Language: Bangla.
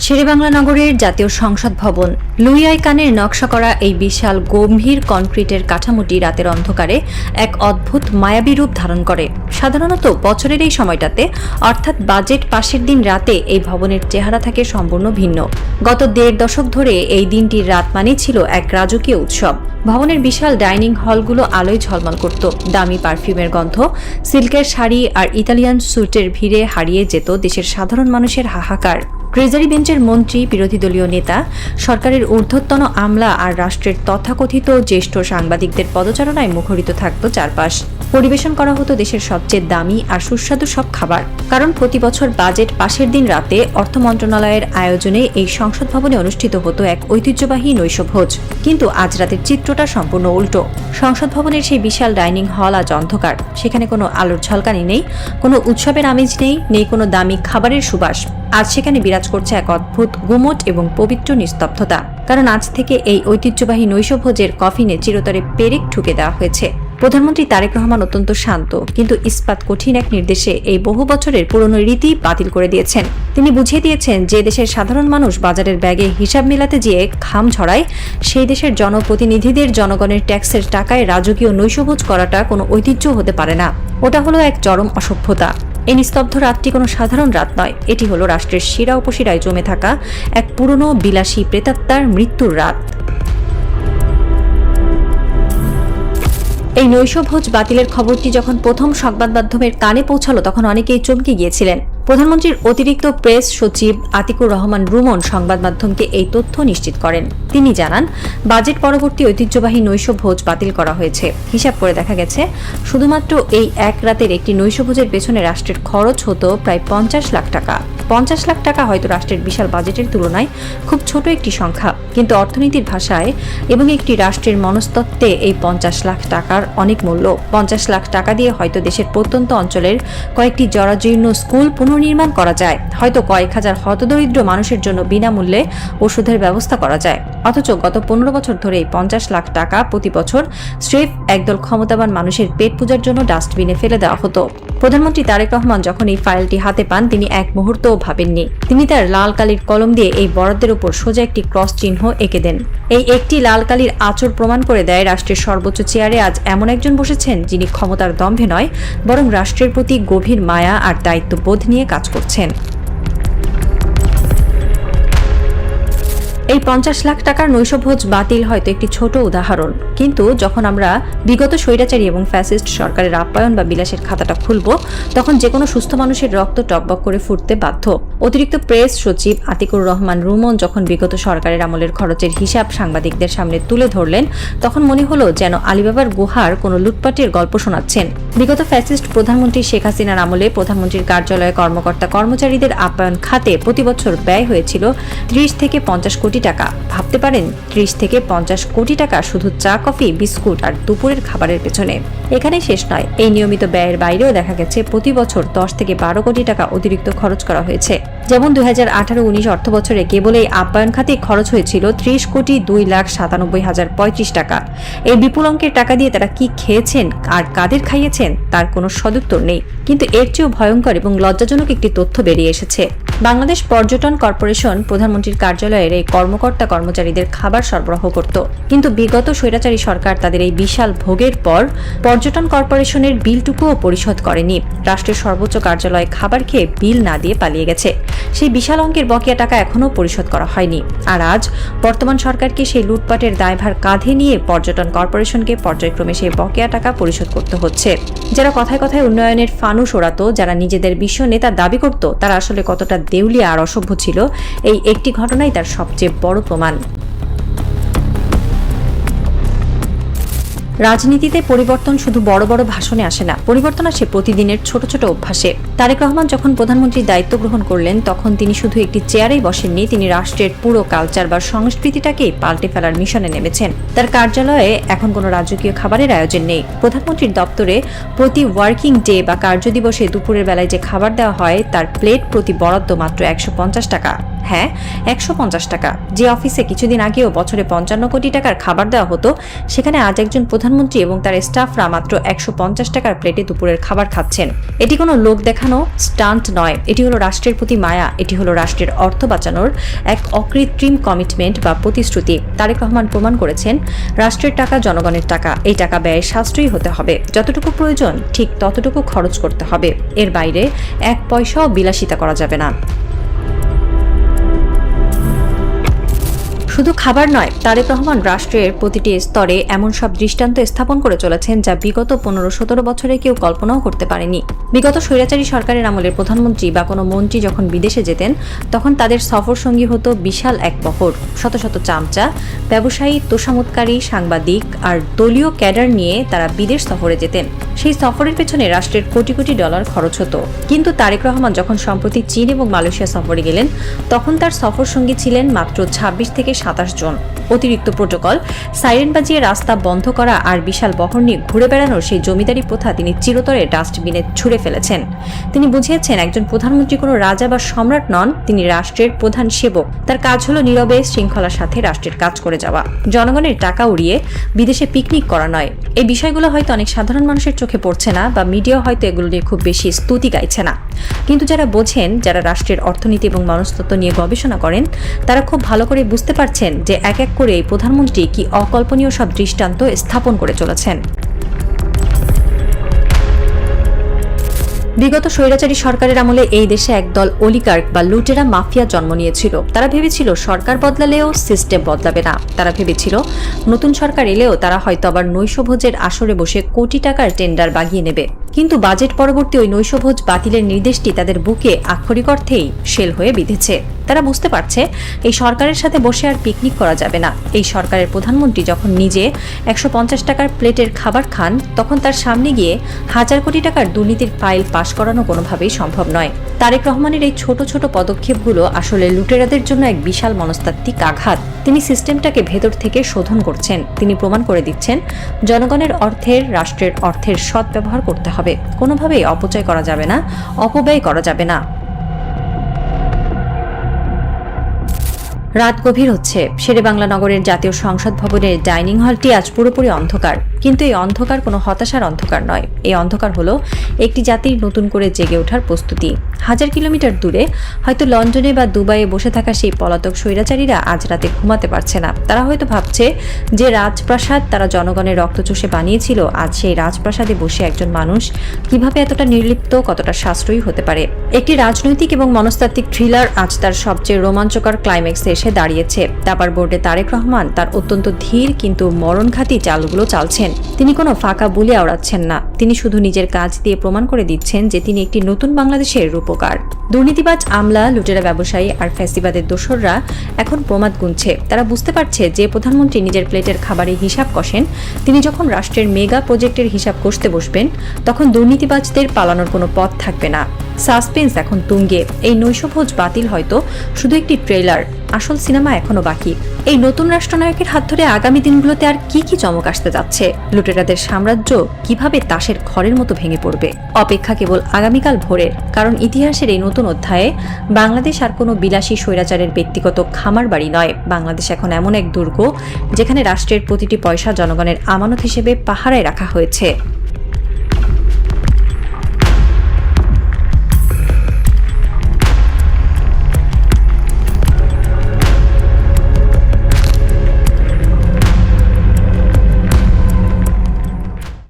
শেরেবাংলা নগরের জাতীয় সংসদ ভবন লুই আই কানের নকশা করা এই বিশাল গম্ভীর কনক্রিটের কাঠামোটি রাতের অন্ধকারে এক অদ্ভুত মায়াবী রূপ ধারণ করে। সাধারণত বছরের এই সময়টাতে অর্থাৎ বাজেট পাশের দিন রাতে এই ভবনের চেহারা থাকে সম্পূর্ণ ভিন্ন। গত ১.৫ দশক ধরে এই দিনটির রাত মানেই ছিল এক রাজকীয় উৎসব। ভবনের বিশাল ডাইনিং হলগুলো আলোয় ঝলমল করত। দামি পারফিউমের গন্ধ, সিল্কের শাড়ি আর ইতালিয়ান স্যুটের ভিড়ে হারিয়ে যেত দেশের সাধারণ মানুষের হাহাকার। ট্রেজারি বেঞ্চের মন্ত্রী, বিরোধী দলীয় নেতা, সরকারের ঊর্ধ্বতন আমলা আর রাষ্ট্রের তথাকথিত জ্যেষ্ঠ সাংবাদিকদের পদচারণায় মুখরিত থাকত চারপাশ। পরিবেশন করা হতো দেশের সবচেয়ে দামি আর সুস্বাদু সব খাবার। কারণ প্রতি বছর বাজেট পাশের দিন রাতে অর্থ মন্ত্রণালয়ের আয়োজনে এই সংসদ ভবনে অনুষ্ঠিত হতো এক ঐতিহ্যবাহী নৈশভোজ। কিন্তু আজ রাতের চিত্রটা সম্পূর্ণ উল্টো। সংসদ ভবনের সেই বিশাল ডাইনিং হল আজ অন্ধকার। সেখানে কোনো আলোর ঝলকানি নেই, কোনো উৎসবের আমেজ নেই কোনো দামি খাবারের সুবাস। আজ সেখানে বিরাজ করছে এক অদ্ভুত গুমট এবং পবিত্র নিস্তব্ধতা। কারণ আজ থেকে এই ঐতিহ্যবাহী নৈশভোজের কফিনে চিরতরে পেরেক ঠুকে দেওয়া হয়েছে। প্রধানমন্ত্রী তারেক রহমান অত্যন্ত শান্ত কিন্তু ইস্পাত কঠিন এক নির্দেশে এই বহু বছরের পুরনো রীতি বাতিল করে দিয়েছেন। তিনি বুঝিয়ে দিয়েছেন যে দেশের সাধারণ মানুষ বাজারের ব্যাগে হিসাব মেলাতে গিয়ে ঘাম ঝরায়, সেই দেশের জনপ্রতিনিধিদের জনগণের ট্যাক্সের টাকায় রাজকীয় নৈশভোজ করাটা কোনো ঐতিহ্য হতে পারে না। ওটা হলো এক চরম অসভ্যতা। এই নিস্তব্ধ রাতটি কোনো সাধারণ রাত নয়, এটি হলো রাষ্ট্রের শিরা উপশিরায় জমে থাকা এক পুরনো বিলাসী প্রেতাত্মার মৃত্যুর রাত। এই নৈশভোজ বাতিলের খবরটি যখন প্রথম সংবাদ মাধ্যমের কানে পৌঁছালো তখন অনেকেই চমকে গিয়েছিলেন। প্রধানমন্ত্রীর অতিরিক্ত প্রেস সচিব আতিকুর রহমান রুমন সংবাদ মাধ্যমকে এই তথ্য নিশ্চিত করেন। তিনি জানান, বাজেট পরবর্তী ঐতিহ্যবাহী নৈশভোজ বাতিল করা হয়েছে। হিসাব করে দেখা গেছে শুধুমাত্র এই এক রাতের একটি নৈশভোজের পেছনে রাষ্ট্রের খরচ হতো প্রায় ৫০ লাখ টাকা। ৫০ লাখ টাকা হয়তো রাষ্ট্রের বিশাল বাজেটের তুলনায় খুব ছোট একটি সংখ্যা, কিন্তু অর্থনীতির ভাষায় এবং একটি রাষ্ট্রের মনস্তত্ত্বে এই ৫০ লাখ টাকার অনেক মূল্য। ৫০ লাখ টাকা দিয়ে হয়তো দেশের প্রত্যন্ত অঞ্চলের কয়েকটি জরাজীর্ণ স্কুল পুনর্নির্মাণ করা যায়, হয়তো কয়েক হাজার হতদরিদ্র মানুষের জন্য বিনামূল্যে ওষুধের ব্যবস্থা করা যায়। অথচ গত ১৫ বছর ধরে এই ৫০ লাখ টাকা প্রতি বছর স্রেফ একদল ক্ষমতাবান মানুষের পেট পূজার জন্য ডাস্টবিনে ফেলে দেওয়া হতো। প্রধানমন্ত্রী তারেক রহমান যখন এই ফাইলটি হাতে পান তিনি এক মুহূর্তও ভাবেননি। তিনি তার লাল কালির কলম দিয়ে এই বরাদ্দের উপর সোজা একটি ক্রস চিহ্ন এঁকে দেন। এই একটি লাল কালির আঁচড় প্রমাণ করে দেয় রাষ্ট্রের সর্বোচ্চ চেয়ারে আজ এমন একজন বসেছেন যিনি ক্ষমতার দম্ভে নয় বরং রাষ্ট্রের প্রতি গভীর মায়া আর দায়িত্ববোধ নিয়ে কাজ করছেন। এই ৫০ লাখ টাকার নৈশভোজ বাতিল হয়তো একটি ছোট উদাহরণ, কিন্তু যখন আমরা বিগত স্বৈরাচারী এবং ফ্যাসিস্ট সরকারের আপ্যায়ন বা বিলাসের খাতাটা খুলব তখন যে কোনো সুস্থ মানুষের রক্ত টকবক করে ফুটতে বাধ্য। অতিরিক্ত প্রেস সচিব আতিকুর রহমান রুমন যখন বিগত সরকারের আমলের খরচের হিসাব সাংবাদিকদের সামনে তুলে ধরলেন তখন মনে হলো যেন আলিবাবার গুহার কোনো লুটপাটের গল্প শোনাচ্ছেন। বিগত ফ্যাসিস্ট প্রধানমন্ত্রী শেখ হাসিনার আমলে প্রধানমন্ত্রীর কার্যালয়ে কর্মকর্তা কর্মচারীদের আপ্যায়ন খাতে প্রতি বছর ব্যয় হয়েছিল ৩০ থেকে ৫০ কোটি টাকা। ভাবতে পারেন ৩০ থেকে ৫০ কোটি টাকা শুধু চা, কফি, বিস্কুট আর দুপুরের খাবারের পেছনে। এখানেই শেষ নয়, এই নিয়মিত ব্যয়ের বাইরেও দেখা গেছে প্রতি বছর ১০ থেকে ১২ কোটি টাকা অতিরিক্ত খরচ করা হয়েছে। যেমন ২০১৮-১৯ অর্থ বছরে কেবল এই আপ্যায়ন খাতে খরচ হয়েছিল ৩০,২,৯৭,০৩৫ টাকা। এই বিপুল অঙ্কের টাকা দিয়ে তারা কি খেয়েছেন আর কাদের খাইয়েছেন তার কোনো সদুত্তর নেই। কিন্তু এর চেয়েও ভয়ঙ্কর এবং লজ্জাজনক একটি তথ্য বেরিয়ে এসেছে। বাংলাদেশ পর্যটন কর্পোরেশন প্রধানমন্ত্রীর কার্যালয়ের এই কর্মকর্তা কর্মচারীদের খাবার সরবরাহ করত, কিন্তু বিগত স্বৈরাচারী সরকার তাদের এই বিশাল ভোগের পর পর্যটন কর্পোরেশনের বিলটুকুও পরিশোধ করেনি। রাষ্ট্রের সর্বোচ্চ কার্যালয়ে খাবার খেয়ে বিল না দিয়ে পালিয়ে গেছে। সেই বিশাল অঙ্কের বকেয়া টাকা এখনও পরিশোধ করা হয়নি। আর আজ বর্তমান সরকারকে সেই লুটপাটের দায়ভার কাঁধে নিয়ে পর্যটন কর্পোরেশনকে পর্যায়ক্রমে সেই বকেয়া টাকা পরিশোধ করতে হচ্ছে। যারা কথায় কথায় উন্নয়নের ফানুস ওড়াতো, যারা নিজেদের বিশ্ব নেতা দাবি করত, তারা আসলে কতটা দেউলিয়া আর অসভ্য ছিল এই একটি ঘটনাই তার সবচেয়ে বড় প্রমাণ। রাজনীতিতে পরিবর্তন শুধু বড় বড় ভাষণে আসে না, পরিবর্তন আসে প্রতিদিনের ছোট ছোট অভ্যাসে। তারেক রহমান যখন প্রধানমন্ত্রীর দায়িত্ব গ্রহণ করলেন তখন তিনি শুধু একটি চেয়ারেই বসেননি, তিনি রাষ্ট্রের পুরো কালচার বা সংস্কৃতিটাকেই পাল্টে ফেলার মিশনে নেমেছেন। তার কার্যালয়ে এখন কোনো রাজকীয় খাবারের আয়োজন নেই। প্রধানমন্ত্রীর দপ্তরে প্রতি ওয়ার্কিং ডে বা কার্যদিবসে দুপুরের বেলায় যে খাবার দেওয়া হয় তার প্লেট প্রতি বরাদ্দ মাত্র ১৫০ টাকা। হ্যাঁ, 150 টাকা। যে অফিসে কিছুদিন আগেও বছরে 55 কোটি টাকার খাবার দেওয়া হতো, সেখানে আজ একজন প্রধানমন্ত্রী এবং তার স্টাফরা মাত্র 150 টাকার প্লেটে দুপুরের খাবার খাচ্ছেন। এটি কোনো লোক দেখানো স্টান্ট নয়, এটি হলো রাষ্ট্রের প্রতি মায়া, এটি হলো রাষ্ট্রের অর্থ বাঁচানোর এক অকৃত্রিম কমিটমেন্ট বা প্রতিশ্রুতি। তারেক রহমান প্রমাণ করেছেন, রাষ্ট্রের টাকা জনগণের টাকা, এই টাকা ব্যয় সাশ্রয়ী হতে হবে, যতটুকু প্রয়োজন ঠিক ততটুকু খরচ করতে হবে, এর বাইরে এক পয়সাও বিলাসিতা করা যাবে না। শুধু খাবার নয়, তারেক রহমান রাষ্ট্রের প্রতিটি স্তরে এমন সব দৃষ্টান্ত স্থাপন করে চলেছেন যা বিগত 15-17 বছরে কেউ কল্পনাও করতে পারেনি। বিগত স্বৈরাচারী সরকারের আমলের প্রধানমন্ত্রী বা কোনো মন্ত্রী যখন বিদেশে যেতেন, তখন তাদের সফর সঙ্গী হতো বিশাল এক বহর, শত শত চামচা, ব্যবসায়ী, তোষামোদকারী, সাংবাদিক আর দলীয় ক্যাডার নিয়ে তারা বিদেশ সফরে যেতেন। সেই সফরের পেছনে রাষ্ট্রের কোটি কোটি ডলার খরচ হতো। কিন্তু তারেক রহমান যখন সম্প্রতি চীন এবং মালয়েশিয়া সফরে গেলেন, তখন তার সফর সঙ্গী ছিলেন মাত্র 26 থেকে 27 জন। অতিরিক্ত প্রোটোকল, সাইরেন বাজিয়ে রাস্তা বন্ধ করা আর বিশাল বহর নিয়ে ঘুরে বেড়ানোর সেই জমিদারি প্রথা তিনি চিরতরে ডাস্টবিনে ছুঁড়ে ফেলেছেন। তিনি বুঝিয়েছেন, একজন প্রধানমন্ত্রী কোনো রাজা বা সম্রাট নন, তিনি রাষ্ট্রের প্রধান সেবক। তার কাজ হলো নীরবে শৃঙ্খলার সাথে রাষ্ট্রের কাজ করে যাওয়া, জনগণের টাকা উড়িয়ে বিদেশে পিকনিক করা নয়। এই বিষয়গুলো হয়তো অনেক সাধারণ মানুষের চোখে পড়ছে না বা মিডিয়া হয়তো এগুলো নিয়ে খুব বেশি স্তুতি গাইছে না, কিন্তু যারা বোঝেন, যারা রাষ্ট্রের অর্থনীতি এবং মনস্তত্ত্ব নিয়ে গবেষণা করেন, তারা খুব ভালো করে বুঝতে পারছেন যে এক এক করে এই প্রধানমন্ত্রী কি অকল্পনীয় সব দৃষ্টান্ত স্থাপন করে চলেছেন। বিগত স্বৈরাচারী সরকারের আমলে এই দেশে একদল অলিগার্ক বা লুটেরা মাফিয়া জন্ম নিয়েছিল। তারা ভেবেছিল সরকার বদলালেও সিস্টেম বদলাবে না। তারা ভেবেছিল নতুন সরকার এলেও তারা হয়তো আবার নৈশভোজের আসরে বসে কোটি টাকার টেন্ডার বাগিয়ে নেবে। কিন্তু বাজেট পরবর্তী ওই নৈশভোজ বাতিলের নির্দেশটি তাদের বুকে আক্ষরিক অর্থেই শেল হয়ে বিঁধেছে। তারা বুঝতে পারছে এই সরকারের সাথে বসে আর পিকনিক করা যাবে না। এই সরকারের প্রধানমন্ত্রী যখন নিজে 150 টাকার প্লেটের খাবার খান, তখন তার সামনে গিয়ে হাজার কোটি টাকার দুর্নীতির ফাইল পাশ করানো কোনোভাবেই সম্ভব নয়। তারেক রহমানের এই ছোট ছোট পদক্ষেপগুলো আসলে লুটেরাদের জন্য এক বিশাল মনস্তাত্ত্বিক আঘাত। তিনি সিস্টেমটাকে ভেতর থেকে শোধন করছেন। তিনি প্রমাণ করে দিচ্ছেন, জনগণের অর্থের, রাষ্ট্রের অর্থের সৎ ব্যবহার করতে হবে, কোনোভাবেই অপচয় করা যাবে না, অপব্যয় করা যাবে না। রাত গভীর হচ্ছে। শেরেবাংলা নগরের জাতীয় সংসদ ভবনের ডাইনিং হলটি আজ পুরোপুরি অন্ধকার। কিন্তু এই অন্ধকার কোনো হতাশার অন্ধকার নয়। এই অন্ধকার হলো একটি জাতির নতুন করে জেগে ওঠার প্রস্তুতি। হাজার কিলোমিটার দূরে, হয়তো লন্ডনে বা দুবাইয়ে বসে থাকা সেই পলাতক স্বৈরাচারীরা আজ রাতে ঘুমাতে পারছে না। তারা হয়তো ভাবছে যে রাজপ্রাসাদ তারা জনগণের রক্ত চষে বানিয়েছিল, আজ সেই রাজপ্রাসাদে বসে একজন মানুষ কিভাবে এতটা নির্লিপ্ত, কতটা সাশ্রয়ী হতে পারে। একটি রাজনৈতিক এবং মনস্তাত্ত্বিক থ্রিলার আজ তার সবচেয়ে রোমাঞ্চকর ক্লাইম্যাক্সে এসে দাঁড়িয়েছে। দাবার বোর্ডে তারেক রহমান তার অত্যন্ত ধীর কিন্তু মরণঘাতী চালগুলো চালছেন। তিনি কোনো ফাঁকা বুলি আওড়াচ্ছেন না। তিনি শুধু নিজের কাজ দিয়ে প্রমাণ করে দিচ্ছেন যে তিনি একটি নতুন বাংলাদেশের রূপকার। দুর্নীতিবাজ আমলা, লুটেরা ব্যবসায়ী আর ফ্যাসিবাদের দোসররা এখন প্রমাদ গুনছে। তারা বুঝতে পারছে যে প্রধানমন্ত্রী নিজের প্লেটের খাবারের হিসাব কষেন, তিনি যখন রাষ্ট্রের মেগা প্রজেক্টের হিসাব কষতে বসবেন, তখন দুর্নীতিবাজদের পালানোর কোনো পথ থাকবে না। সাসপেন্স এখন তুঙ্গে। এই নৈশভোজ বাতিল হয়তো শুধু একটি ট্রেলার, আসল সিনেমা এখনো বাকি। এই নতুন রাষ্ট্রনায়কের হাত ধরে আগামী দিনগুলোতে আর কি কি চমক আসতে যাচ্ছে, লুটেরাদের সাম্রাজ্য কিভাবে তাসের ঘরের মতো ভেঙে পড়বে, অপেক্ষা কেবল আগামীকাল ভোরের। কারণ ইতিহাসের এই নতুন অধ্যায়ে বাংলাদেশ আর কোনো বিলাসী স্বৈরাচারের ব্যক্তিগত খামার বাড়ি নয়। বাংলাদেশ এখন এমন এক দুর্গ যেখানে রাষ্ট্রের প্রতিটি পয়সা জনগণের আমানত হিসেবে পাহারায় রাখা হয়েছে।